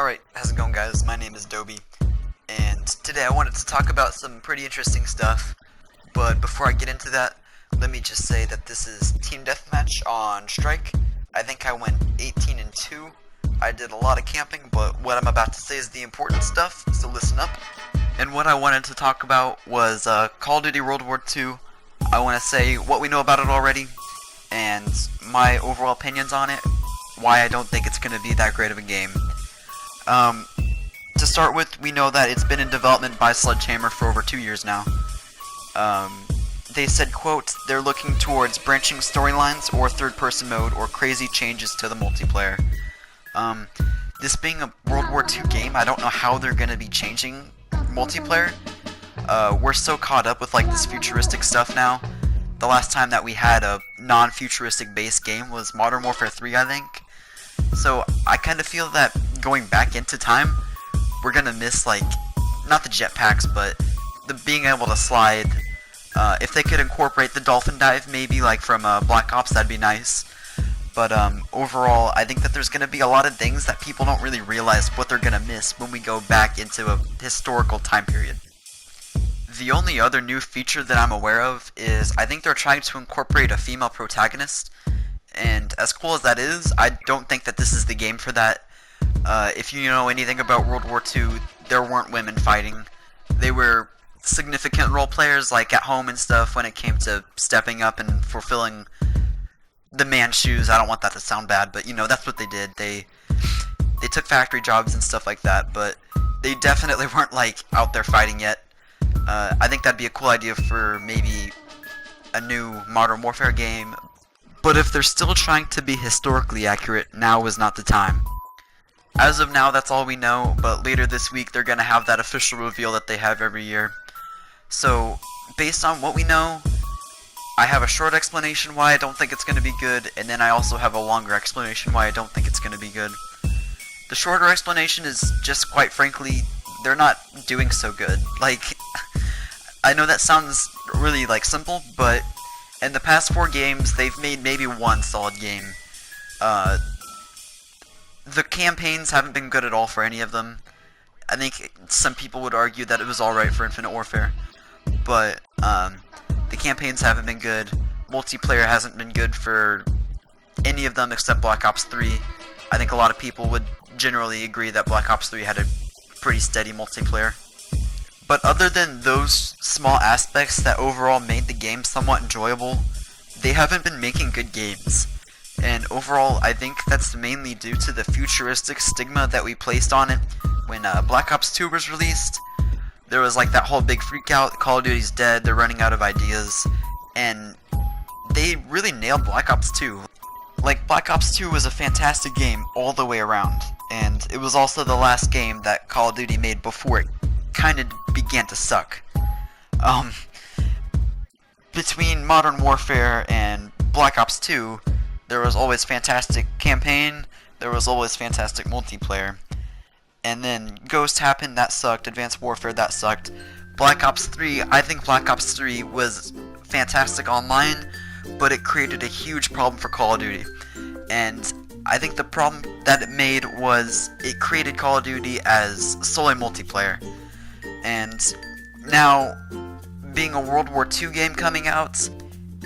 Alright, how's it going guys? My name is Dobie, and today I wanted to talk about some pretty interesting stuff, but before I get into that, let me just say that this is Team Deathmatch on Strike. I think I went 18-2. I did a lot of camping, but what I'm about to say is the important stuff, so listen up. And what I wanted to talk about was Call of Duty World War II. I want to say what we know about it already, and my overall opinions on it, why I don't think it's going to be that great of a game. To start with, we know that it's been in development by Sledgehammer for over 2 years now. They said, quote, they're looking towards branching storylines or third-person mode or crazy changes to the multiplayer. This being a World War II game, I don't know how they're going to be changing multiplayer. We're so caught up with like this futuristic stuff now. The last time that we had a non-futuristic based game was Modern Warfare 3, I think. So I kind of feel that going back into time, we're gonna miss like, not the jetpacks, but the being able to slide. If they could incorporate the dolphin dive, maybe like from Black Ops, that'd be nice. But overall, I think that there's gonna be a lot of things that people don't really realize what they're gonna miss when we go back into a historical time period. The only other new feature that I'm aware of is I think they're trying to incorporate a female protagonist. And as cool as that is, I don't think that this is the game for that. If you know anything about World War II, there weren't women fighting. They were significant role players, like at home and stuff, when it came to stepping up and fulfilling the man's shoes. I don't want that to sound bad, but you know, that's what they did. They took factory jobs and stuff like that, but they definitely weren't like out there fighting yet. I think that'd be a cool idea for maybe a new Modern Warfare game. But if they're still trying to be historically accurate, now is not the time. As of now, that's all we know, but later this week they're going to have that official reveal that they have every year. So, based on what we know, I have a short explanation why I don't think it's going to be good, and then I also have a longer explanation why I don't think it's going to be good. The shorter explanation is just, quite frankly, they're not doing so good. Like, I know that sounds really, like, simple, but in the past 4 games, they've made maybe one solid game. The campaigns haven't been good at all for any of them. I think some people would argue that it was alright for Infinite Warfare. But, the campaigns haven't been good. Multiplayer hasn't been good for any of them except Black Ops 3. I think a lot of people would generally agree that Black Ops 3 had a pretty steady multiplayer. But other than those small aspects that overall made the game somewhat enjoyable, they haven't been making good games. And overall, I think that's mainly due to the futuristic stigma that we placed on it when Black Ops 2 was released. There was like that whole big freak out, Call of Duty's dead, they're running out of ideas, and they really nailed Black Ops 2. Like, Black Ops 2 was a fantastic game all the way around, and it was also the last game that Call of Duty made before it kind of began to suck. Between Modern Warfare and Black Ops 2, there was always fantastic campaign, there was always fantastic multiplayer. And then Ghost happened, that sucked, Advanced Warfare, that sucked. Black Ops 3, I think Black Ops 3 was fantastic online, but it created a huge problem for Call of Duty. And I think the problem that it made was it created Call of Duty as solely multiplayer. And now, being a World War II game coming out,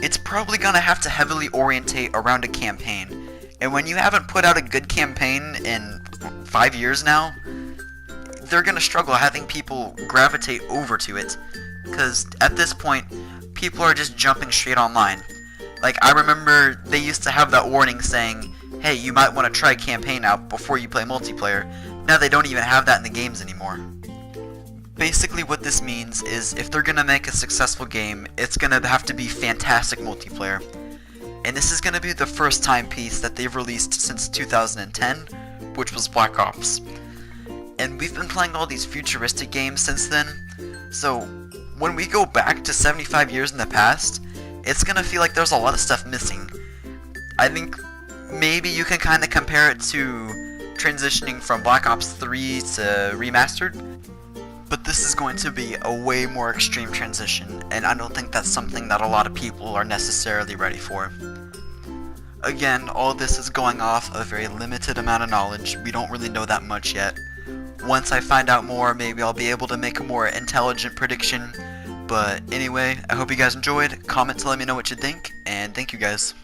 it's probably gonna have to heavily orientate around a campaign. And when you haven't put out a good campaign in 5 years now, they're gonna struggle having people gravitate over to it. Because at this point, people are just jumping straight online. Like, I remember they used to have that warning saying, hey, you might want to try campaign out before you play multiplayer. Now they don't even have that in the games anymore. Basically what this means is if they're gonna make a successful game, it's gonna have to be fantastic multiplayer. And this is gonna be the first timepiece that they've released since 2010, which was Black Ops. And we've been playing all these futuristic games since then, so when we go back to 75 years in the past, it's gonna feel like there's a lot of stuff missing. I think maybe you can kinda compare it to transitioning from Black Ops 3 to Remastered. But this is going to be a way more extreme transition, and I don't think that's something that a lot of people are necessarily ready for. Again, all this is going off a very limited amount of knowledge. We don't really know that much yet. Once I find out more, maybe I'll be able to make a more intelligent prediction. But anyway, I hope you guys enjoyed. Comment to let me know what you think, and thank you guys.